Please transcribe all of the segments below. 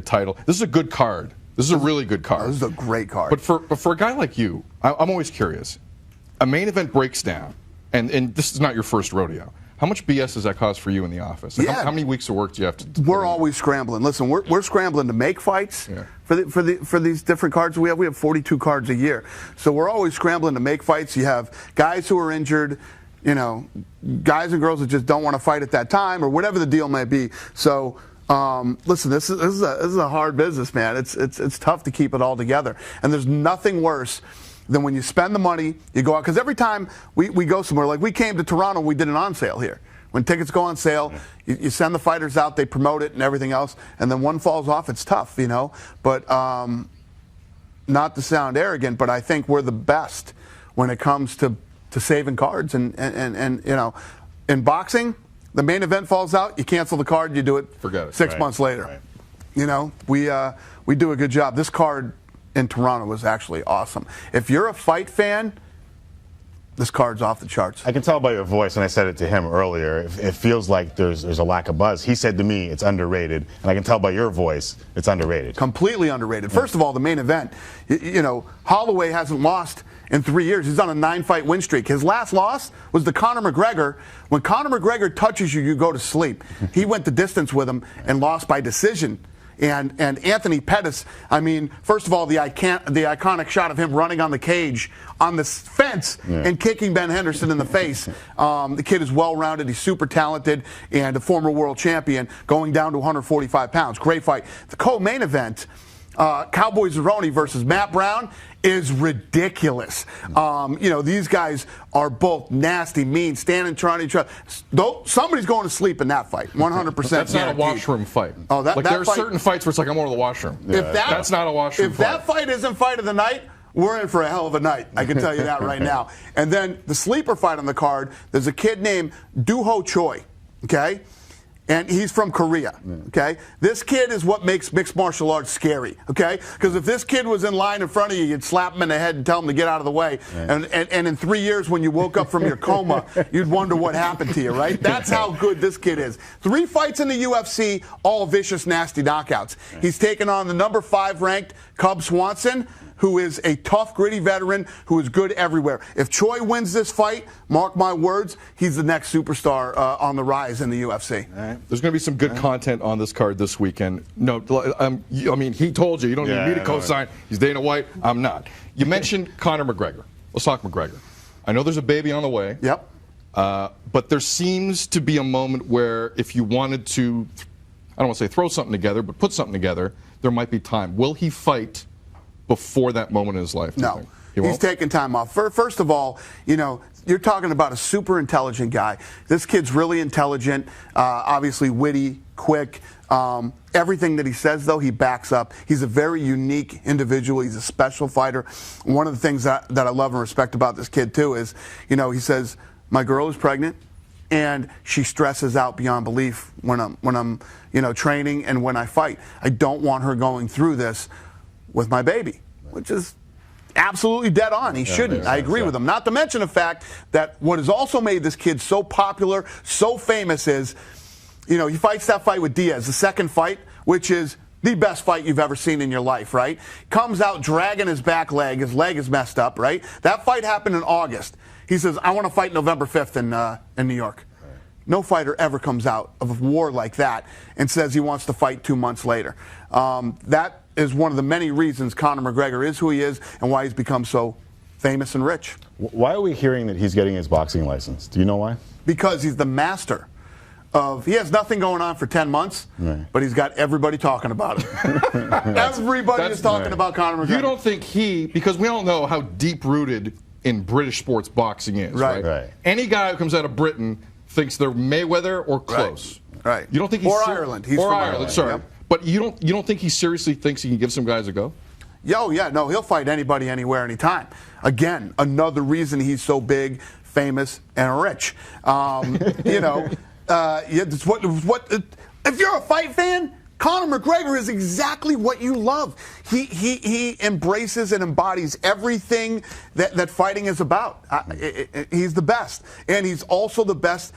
title. This is a good card. This is a really good card. This is a great card. But for a guy like you, I'm always curious. A main event breaks down, and this is not your first rodeo. How much BS does that cause for you in the office? Like how many weeks of work do you have to? We're always scrambling. Listen, we're scrambling to make fights for these different cards we have. We have 42 cards a year, so we're always scrambling to make fights. You have guys who are injured, guys and girls that just don't want to fight at that time, or whatever the deal may be. So. Listen, this is a hard business, man. It's tough to keep it all together, and there's nothing worse than when you spend the money, you go out. Because every time we go somewhere, like we came to Toronto, we did an on sale here. When tickets go on sale, you send the fighters out, they promote it and everything else, and then one falls off. It's tough, But not to sound arrogant, but I think we're the best when it comes to saving cards, and in boxing. The main event falls out, you cancel the card, you do it. Forget it. 6 months later. Right. We do a good job. This card in Toronto was actually awesome. If you're a fight fan, this card's off the charts. I can tell by your voice, and I said it to him earlier, it feels like there's a lack of buzz. He said to me it's underrated, and I can tell by your voice it's underrated. Completely underrated. First of all, the main event, Holloway hasn't lost in 3 years. He's on a 9-fight win streak. His last loss was to Conor McGregor. When Conor McGregor touches you, you go to sleep. He went the distance with him and lost by decision. And Anthony Pettis, first of all, the iconic shot of him running on the cage on the fence and kicking Ben Henderson in the face. The kid is well-rounded. He's super talented and a former world champion going down to 145 pounds. Great fight. The co-main event, Cowboy Cerrone versus Matt Brown, is ridiculous. These guys are both nasty, mean, standing, trying to each other. Somebody's going to sleep in that fight, 100%. That's not a washroom fight. Oh, there are certain fights where it's like I'm going to the washroom. That's not a washroom fight. If that fight isn't fight of the night, we're in for a hell of a night. I can tell you that right now. And then the sleeper fight on the card, there's a kid named Doo-Ho Choi, okay? And he's from Korea, okay? This kid is what makes mixed martial arts scary, okay? Because if this kid was in line in front of you, you'd slap him in the head and tell him to get out of the way. And in 3 years, when you woke up from your coma, you'd wonder what happened to you, right? That's how good this kid is. 3 fights in the UFC, all vicious, nasty knockouts. He's taken on the number 5 ranked Cub Swanson, who is a tough, gritty veteran who is good everywhere. If Choi wins this fight, mark my words, he's the next superstar on the rise in the UFC. Right. There's going to be some good content on this card this weekend. No, he told you don't need me to co-sign. He's Dana White. I'm not. You mentioned Conor McGregor. Let's talk McGregor. I know there's a baby on the way. Yep. But there seems to be a moment where if you wanted to, I don't want to say throw something together, but put something together, there might be time. Will he fight before that moment in his life? No. He's taking time off. First of all, you're talking about a super intelligent guy. This kid's really intelligent, obviously witty, quick. Everything that he says, though, he backs up. He's a very unique individual. He's a special fighter. One of the things that I love and respect about this kid, too, is, he says, my girl is pregnant, and she stresses out beyond belief when I'm training and when I fight. I don't want her going through this with my baby, which is absolutely dead on. He shouldn't. I agree with him. Not to mention the fact that what has also made this kid so popular, so famous is, he fights that fight with Diaz, the second fight, which is the best fight you've ever seen in your life, right? Comes out dragging his back leg. His leg is messed up, right? That fight happened in August. He says, I want to fight November 5th in New York. No fighter ever comes out of a war like that and says he wants to fight 2 months later. That is one of the many reasons Conor McGregor is who he is and why he's become so famous and rich. Why are we hearing that he's getting his boxing license? Do you know why? Because he's the master of, he has nothing going on for 10 months, but he's got everybody talking about him. Everybody is talking about Conor McGregor. You don't think because we all know how deep-rooted in British sports boxing is, right? Any guy who comes out of Britain thinks they're Mayweather or close. Right. You don't think he's Ireland. He's from Ireland. Sorry. Yep. But you don't think he seriously thinks he can give some guys a go? No, he'll fight anybody, anywhere, anytime. Again, another reason he's so big, famous, and rich. If you're a fight fan, Conor McGregor is exactly what you love. He embraces and embodies everything that fighting is about. He's the best, and he's also the best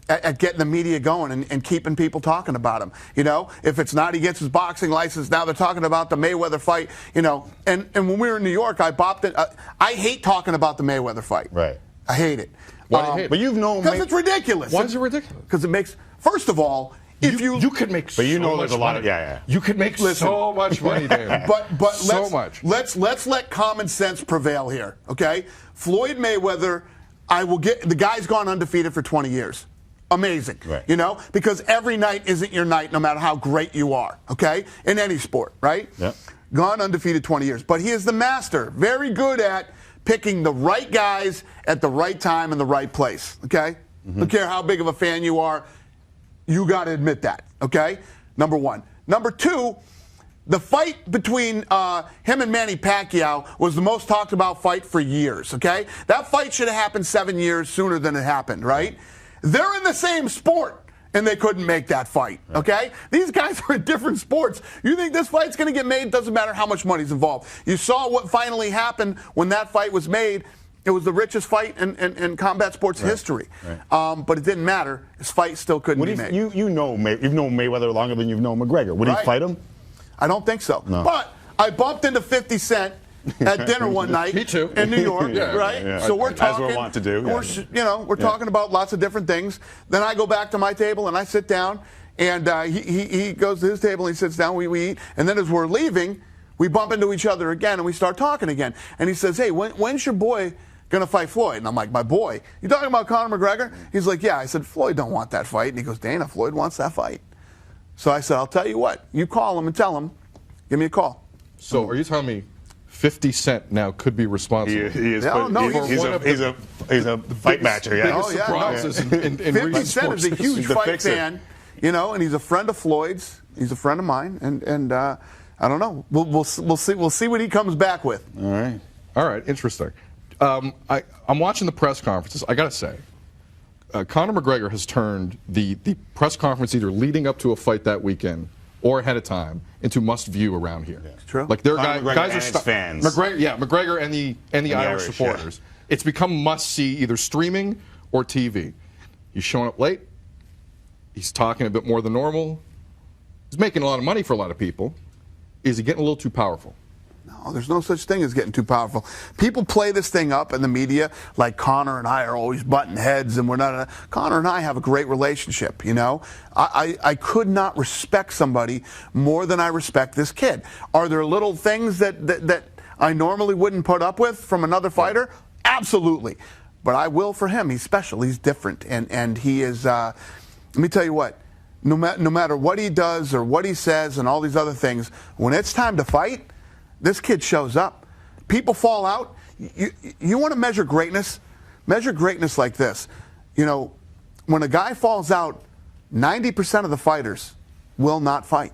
at getting the media going and keeping people talking about him. You know, if it's not he gets his boxing license, now they're talking about the Mayweather fight. You know, and when we were in New York, I bopped it. I hate talking about the Mayweather fight. Right. I hate it. Why do you hate it? But you've known because it's ridiculous. Why is it ridiculous? Because it makes. First of all, if you could make, but you know so there's much a lot money. of yeah. You could make so much money, David. But so much. Let's let common sense prevail here, okay? Floyd Mayweather, the guy's gone undefeated for 20 years. Amazing, right. You know, because every night isn't your night, no matter how great you are, okay? In any sport, right? Yep. Gone undefeated 20 years, but he is the master, very good at picking the right guys at the right time in the right place, okay? Don't care how big of a fan you are, you got to admit that, okay? Number one. Number two, the fight between him and Manny Pacquiao was the most talked about fight for years, okay? That fight should have happened 7 years sooner than it happened, right? They're in the same sport, and they couldn't make that fight, okay? These guys are in different sports. You think this fight's going to get made? Doesn't matter how much money's involved. You saw what finally happened when that fight was made. It was the richest fight in combat sports history. Right. But it didn't matter. His fight still couldn't be made. You've known Mayweather longer than you've known McGregor. Would he fight him? I don't think so. No. But I bumped into 50 Cent at dinner one night Me too. in New York, right? Yeah. So we're talking. As we're wont to do. We're talking about lots of different things. Then I go back to my table and I sit down, and he goes to his table and he sits down. We eat, and then as we're leaving, we bump into each other again and we start talking again. And he says, "Hey, when's your boy going to fight Floyd?" And I'm like, "My boy? You talking about Conor McGregor?" He's like, "Yeah." I said, "Floyd don't want that fight." And he goes, "Dana, Floyd wants that fight." So I said, "I'll tell you what. You call him and tell him. Give me a call." So are you telling me 50 Cent now could be responsible? He is. Yeah, no, he's a fight matcher. Yeah. Biggest surprises in 50 recent Cent is a sports. huge He's the fight fixer. fan, you know, and he's a friend of Floyd's. He's a friend of mine, and I don't know. We'll see what he comes back with. All right. Interesting. I'm watching the press conferences. I got to say, Conor McGregor has turned the press conference either leading up to a fight that weekend or ahead of time into must-view around here. It's true. Like their Conor McGregor guys and are his fans. McGregor and the Irish supporters. Yeah. It's become must-see either streaming or TV. He's showing up late. He's talking a bit more than normal. He's making a lot of money for a lot of people. Is he getting a little too powerful? No, there's no such thing as getting too powerful. People play this thing up in the media like Conor and I are always butting heads and we're not. Conor and I have a great relationship, you know. I could not respect somebody more than I respect this kid. Are there little things that I normally wouldn't put up with from another fighter? Absolutely. But I will for him. He's special. He's different. And he is, let me tell you what, no matter what he does or what he says and all these other things, when it's time to fight, this kid shows up. People fall out. You want to measure greatness? Measure greatness like this. You know, when a guy falls out, 90% of the fighters will not fight.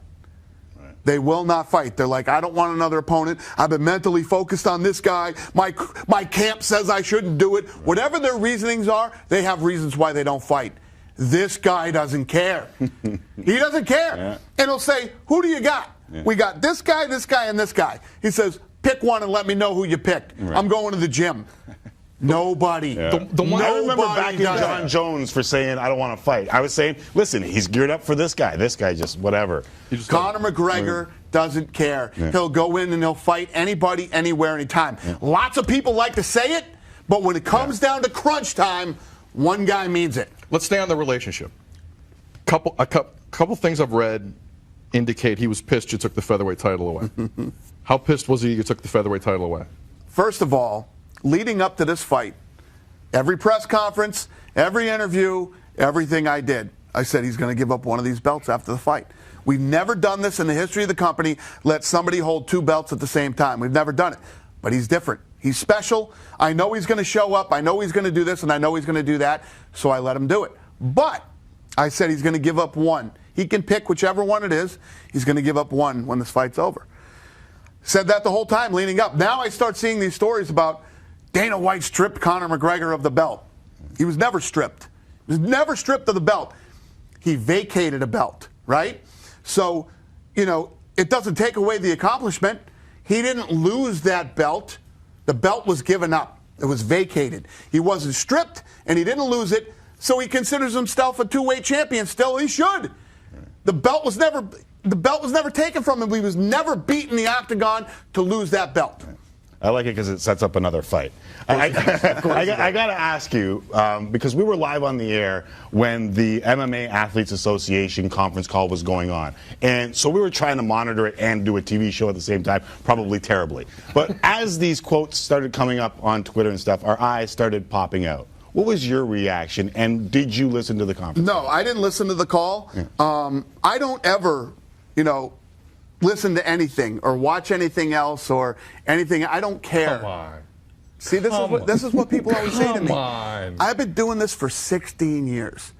Right. They will not fight. They're like, I don't want another opponent. I've been mentally focused on this guy. My camp says I shouldn't do it. Right. Whatever their reasonings are, they have reasons why they don't fight. This guy doesn't care. He doesn't care. Yeah. And he'll say, who do you got? Yeah. We got this guy, and this guy. He says, pick one and let me know who you picked. Right. I'm going to the gym. Nobody. Yeah. I remember backing John Jones for saying, I don't want to fight. I was saying, listen, he's geared up for this guy. This guy just whatever. Conor McGregor doesn't care. Yeah. He'll go in and he'll fight anybody, anywhere, anytime. Yeah. Lots of people like to say it, but when it comes down to crunch time, one guy means it. Let's stay on the relationship. A couple things I've read indicate he was pissed you took the featherweight title away. How pissed was he you took the featherweight title away? First of all, leading up to this fight, every press conference, every interview, everything I did, I said he's going to give up one of these belts after the fight. We've never done this in the history of the company, let somebody hold two belts at the same time. We've never done it. But he's different. He's special. I know he's going to show up. I know he's going to do this, and I know he's going to do that, so I let him do it. But I said he's going to give up one. He can pick whichever one it is. He's going to give up one when this fight's over. Said that the whole time leading up. Now I start seeing these stories about Dana White stripped Conor McGregor of the belt. He was never stripped. He was never stripped of the belt. He vacated a belt, right? So, you know, it doesn't take away the accomplishment. He didn't lose that belt. The belt was given up. It was vacated. He wasn't stripped, and he didn't lose it. so he considers himself a two-weight champion still. He should. The belt was never taken from him. He was never beaten in the octagon to lose that belt. I like it because it sets up another fight. I got to ask you, because we were live on the air when the MMA Athletes Association conference call was going on. And so we were trying to monitor it and do a TV show at the same time, probably terribly. But as these quotes started coming up on Twitter and stuff, our eyes started popping out. What was your reaction, and did you listen to the conference? No, I didn't listen to the call. Yeah. I don't ever, listen to anything or watch anything else or anything. I don't care. Come on. See, this is what people always say to me. Come on. I've been doing this for 16 years.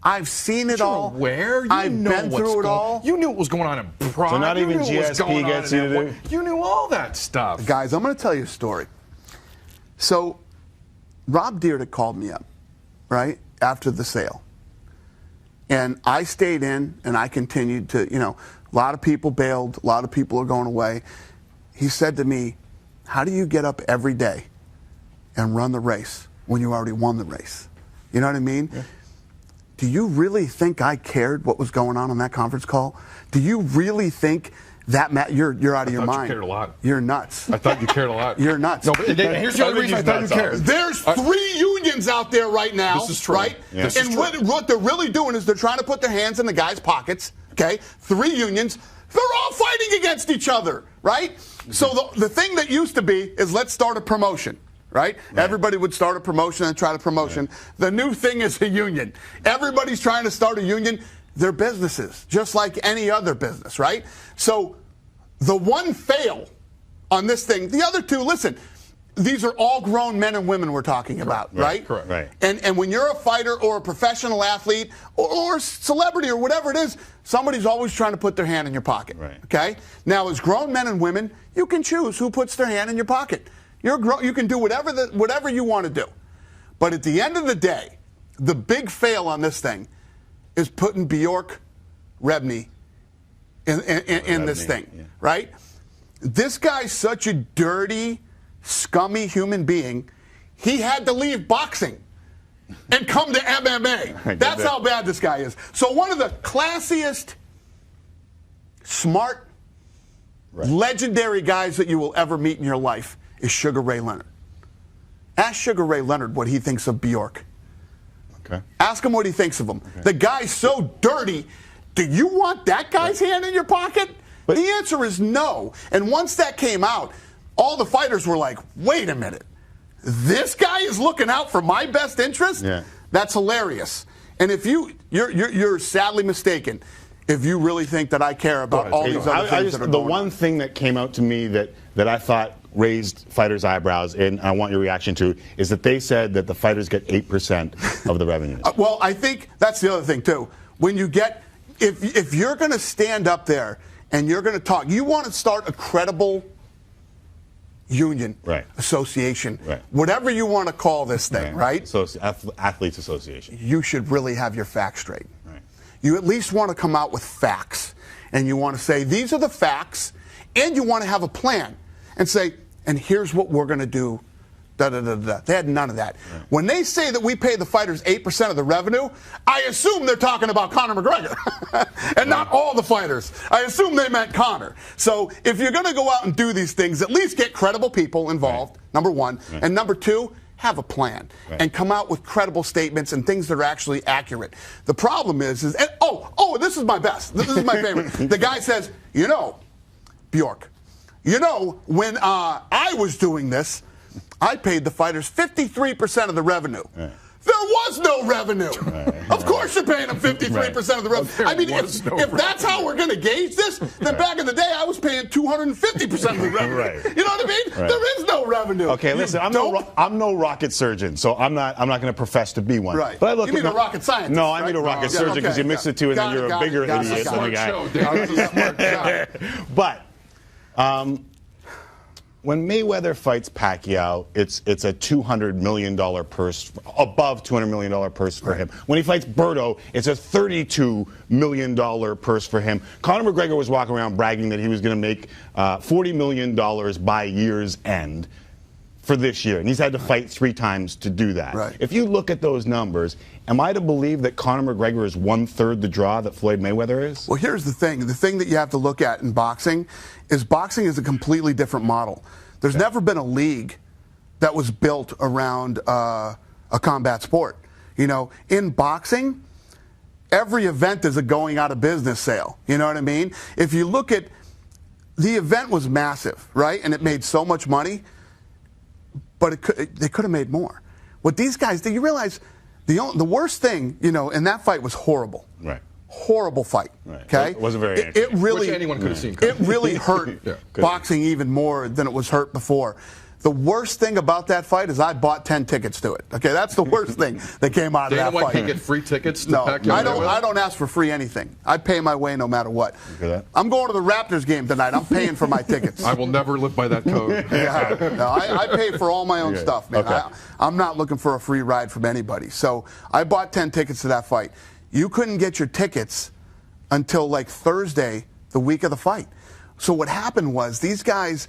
I've seen it all. Where I've been through it all. You knew what was going on in Prague. So not even GSP gets you to do. You knew all that stuff. Guys, I'm going to tell you a story. So, Rob Dyrdek called me up, right, after the sale. And I stayed in, and I continued to, a lot of people bailed. A lot of people are going away. He said to me, how do you get up every day and run the race when you already won the race? You know what I mean? Yeah. Do you really think I cared what was going on that conference call? Do you really think that you're out of your mind? You cared a lot. You're nuts. I thought you cared a lot. You're nuts. No, but here's the other reason I thought you cared. There's 3 unions out there right now. This is true. Right? Yeah. And what they're really doing is they're trying to put their hands in the guys' pockets. Okay? 3 unions. They're all fighting against each other. Right? Mm-hmm. So the thing that used to be is let's start a promotion. Right? Everybody would start a promotion and try to promotion. Right. The new thing is a union. Everybody's trying to start a union. They're businesses, just like any other business, right? So the one fail on this thing, the other 2, listen, these are all grown men and women we're talking about, right? Correct. Right. And when you're a fighter or a professional athlete or celebrity or whatever it is, somebody's always trying to put their hand in your pocket, right. Okay? Now, as grown men and women, you can choose who puts their hand in your pocket. You can do whatever you want to do. But at the end of the day, the big fail on this thing is putting Bjork Rebney in this thing, yeah. Right? This guy's such a dirty, scummy human being, he had to leave boxing and come to MMA. That's how bad this guy is. So one of the classiest, smart, legendary guys that you will ever meet in your life is Sugar Ray Leonard. Ask Sugar Ray Leonard what he thinks of Bjork. Okay. Ask him what he thinks of him. Okay. The guy's so dirty. Do you want that guy's hand in your pocket? But the answer is no. And once that came out, all the fighters were like, wait a minute. This guy is looking out for my best interest? Yeah. That's hilarious. And if you're sadly mistaken if you really think that I care about all these other things that are going on. The one thing that came out to me that I thought raised fighters' eyebrows, and I want your reaction to, is that they said that the fighters get 8% of the revenues. Well, I think that's the other thing, too. When you get, if you're going to stand up there and you're going to talk, you want to start a credible union, association, whatever you want to call this thing, right? So Athletes Association. You should really have your facts straight. Right. You at least want to come out with facts, and you want to say, these are the facts, and you want to have a plan, and say, and here's what we're going to do. Da, da, da, da. They had none of that. Right. When they say that we pay the fighters 8% of the revenue, I assume they're talking about Conor McGregor and not all the fighters. I assume they meant Conor. So if you're going to go out and do these things, at least get credible people involved, number one. And number two, have a plan and come out with credible statements and things that are actually accurate. The problem is this is my best. This is my favorite. The guy says, Bjork, when I was doing this, I paid the fighters 53% of the revenue. Right. There was no revenue. Of course you're paying them 53% of the revenue. I mean, if that's how we're going to gauge this, then back in the day I was paying 250% of the revenue. You know what I mean? There is no revenue. Okay, listen, I'm no rocket surgeon, so I'm not going to profess to be one. Right. But I look you mean a rocket scientist? No, I mean a rocket surgeon because you mix the two and then you're a bigger idiot than the guy. But when Mayweather fights Pacquiao, it's a $200 million purse, above $200 million purse for him. When he fights Berto, it's a $32 million purse for him. Conor McGregor was walking around bragging that he was going to make $40 million by year's end. for this year, and he's had to fight 3 times to do that. Right. If you look at those numbers, am I to believe that Conor McGregor is 1/3 the draw that Floyd Mayweather is? Well, here's the thing. The thing that you have to look at in boxing is a completely different model. There's never been a league that was built around a combat sport. You know, in boxing, every event is a going out of business sale. You know what I mean? If you look at the event was massive, right? And it made so much money, but they could have made more. What these guys did, you realize the worst thing, you know, in that fight was horrible. Right. Horrible fight. Right. Okay? It wasn't very it really, which anyone could have seen. It really hurt boxing even more than it was hurt before. The worst thing about that fight is I bought 10 tickets to it. Okay, that's the worst thing that came out of that Dana White fight. can't get free tickets to No, Pacquiao? I don't ask for free anything. I pay my way no matter what. hear that? I'm going to the Raptors game tonight. I'm paying for my tickets. I will never live by that code. Yeah, no, I pay for all my own stuff, man. Okay. I'm not looking for a free ride from anybody. So I bought 10 tickets to that fight. You couldn't get your tickets until like Thursday, the week of the fight. So what happened was these guys,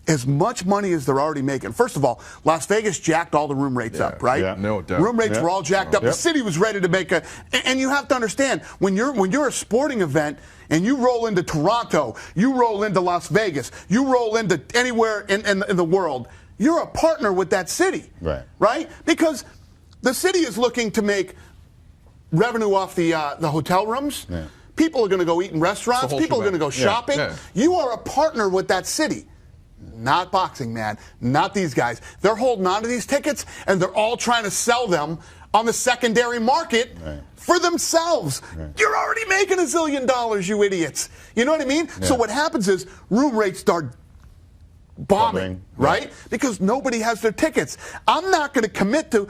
as much money as they're already making. First of all, Las Vegas jacked all the room rates up, right? Yeah. No doubt. Room rates were all jacked up. Yep. The city was ready to make and you have to understand, when you're a sporting event and you roll into Toronto, you roll into Las Vegas, you roll into anywhere in the world, you're a partner with that city. Right. Right? Because the city is looking to make revenue off the hotel rooms. Yeah. People are going to go eat in restaurants. whole People are going to shebang. go shopping. Yeah. You are a partner with that city. Not boxing, man. Not these guys. They're holding on to these tickets, and they're all trying to sell them on the secondary market for themselves. Right. You're already making $1 zillion, you idiots. You know what I mean? Yeah. So what happens is room rates start bombing, right? Because nobody has their tickets. I'm not going to commit to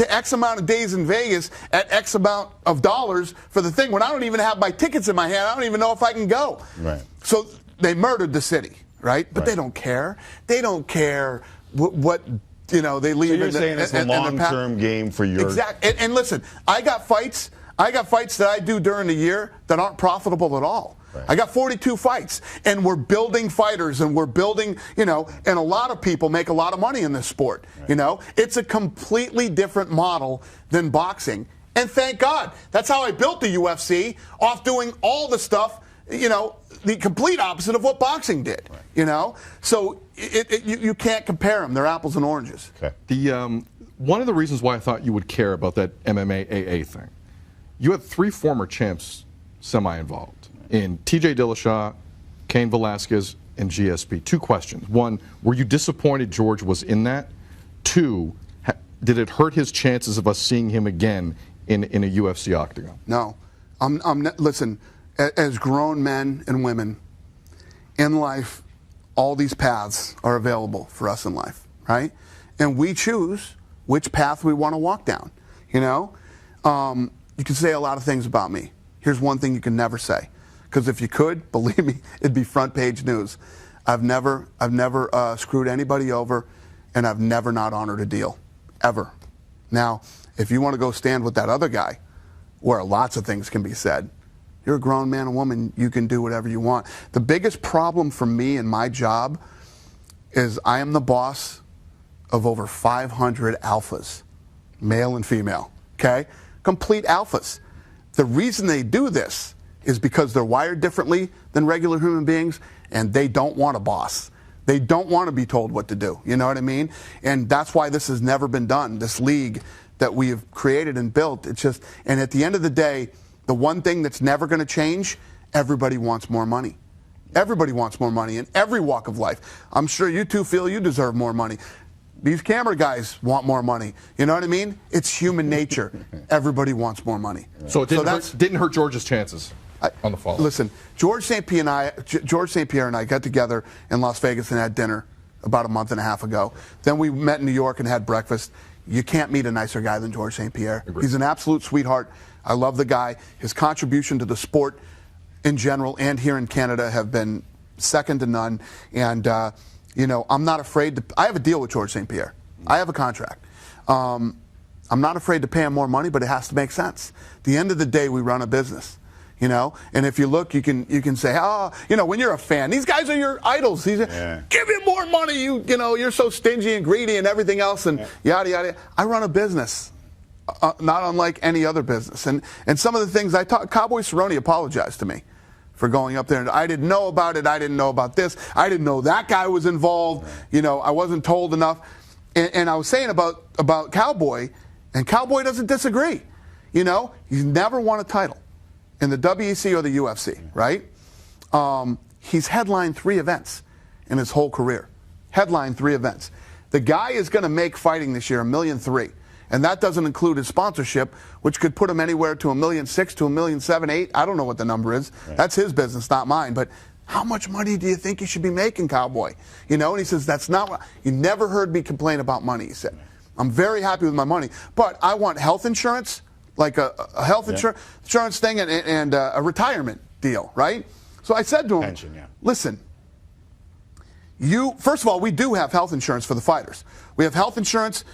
X amount of days in Vegas at X amount of dollars for the thing when I don't even have my tickets in my hand. I don't even know if I can go. Right. So they murdered the city, right? But Right. they don't care. They don't care what you know, they leave. So you're in saying it's a long-term game for your... Exactly. And listen, I got fights that I do during the year that aren't profitable at all. Right. I got 42 fights, and we're building fighters, and we're building, you know, and a lot of people make a lot of money in this sport. Right. You know, it's a completely different model than boxing. And thank God, that's how I built the UFC, off doing all the stuff, you know, the complete opposite of what boxing did. Right. You know, so you can't compare them. They're apples and oranges. Okay. The one of the reasons why I thought you would care about that MMA AA thing, you had 3 former champs semi-involved in TJ Dillashaw, Cain Velasquez, and GSP. 2 questions. 1, were you disappointed George was in that? 2, did it hurt his chances of us seeing him again in a UFC octagon? No. Listen, as grown men and women in life, all these paths are available for us in life, right? And we choose which path we want to walk down. You know, you can say a lot of things about me. Here's one thing you can never say, because if you could, believe me, it'd be front page news. I've never screwed anybody over, and I've never not honored a deal, ever. Now, if you want to go stand with that other guy, where lots of things can be said, you're a grown man and woman, you can do whatever you want. The biggest problem for me in my job is I am the boss of over 500 alphas, male and female, okay? Complete alphas. The reason they do this is because they're wired differently than regular human beings, and they don't want a boss. They don't want to be told what to do, you know what I mean? And that's why this has never been done, this league that we have created and built. It's just, and at the end of the day, the one thing that's never going to change, everybody wants more money. Everybody wants more money in every walk of life. I'm sure you two feel you deserve more money. These camera guys want more money. You know what I mean? It's human nature. Everybody wants more money. So it didn't hurt George's chances on the fall. Listen, George St. Pierre and I got together in Las Vegas and had dinner about a month and a half ago. Then we met in New York and had breakfast. You can't meet a nicer guy than George St. Pierre. Agreed. He's an absolute sweetheart. I love the guy. His contribution to the sport in general and here in Canada have been second to none. And, you know, I'm not afraid to. I have a deal with George St. Pierre. I have a contract. I'm not afraid to pay him more money, but it has to make sense. At the end of the day, we run a business. You know, and if you look, you can say, oh, you know, when you're a fan, these guys are your idols. Give me more money. You know, you're so stingy and greedy and everything else, and yada yada. I run a business, not unlike any other business, and some of the things Cowboy Cerrone apologized to me for going up there, and I didn't know about it. I didn't know about this. I didn't know that guy was involved. You know, I wasn't told enough, and I was saying about Cowboy, and Cowboy doesn't disagree. You know, he's never won a title in the WEC or the UFC, right? He's headlined 3 events in his whole career. Headlined 3 events. The guy is going to make fighting this year $1.3 million, and that doesn't include his sponsorship, which could put him anywhere to $1.6 million to $1.7 million, $8 million. I don't know what the number is. Right. That's his business, not mine. But how much money do you think you should be making, Cowboy? You know, and he says, that's not what. You never heard me complain about money, he said. I'm very happy with my money, but I want health insurance, like a health insurance thing and a retirement deal, right? So I said to him, listen, first of all, we do have health insurance for the fighters. We have health insurance.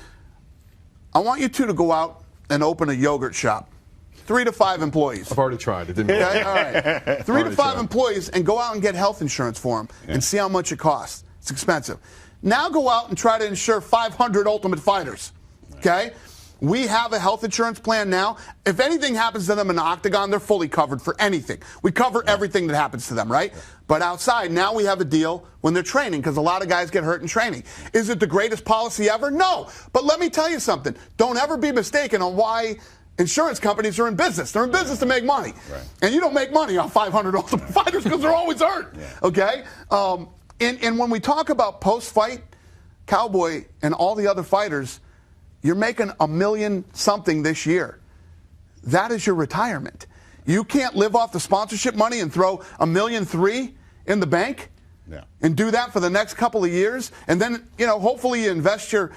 I want you 2 to go out and open a yogurt shop. 3 to 5 employees. I've already tried. It didn't work. Okay, all right. 3 to 5 employees, and go out and get health insurance for them and see how much it costs. It's expensive. Now go out and try to insure 500 Ultimate Fighters. Okay? We have a health insurance plan now. If anything happens to them in the octagon, they're fully covered for anything. We cover everything that happens to them, right? But outside, now we have a deal when they're training, because a lot of guys get hurt in training. Is it the greatest policy ever? No. But let me tell you something. Don't ever be mistaken on why insurance companies are in business. They're in business to make money. Right. And you don't make money on 500 Ultimate Fighters because they're always hurt. Okay? And when we talk about post-fight, Cowboy and all the other fighters, you're making $1 million something this year. That is your retirement. You can't live off the sponsorship money and throw $1.3 million in the bank and do that for the next couple of years. And then, you know, hopefully you invest your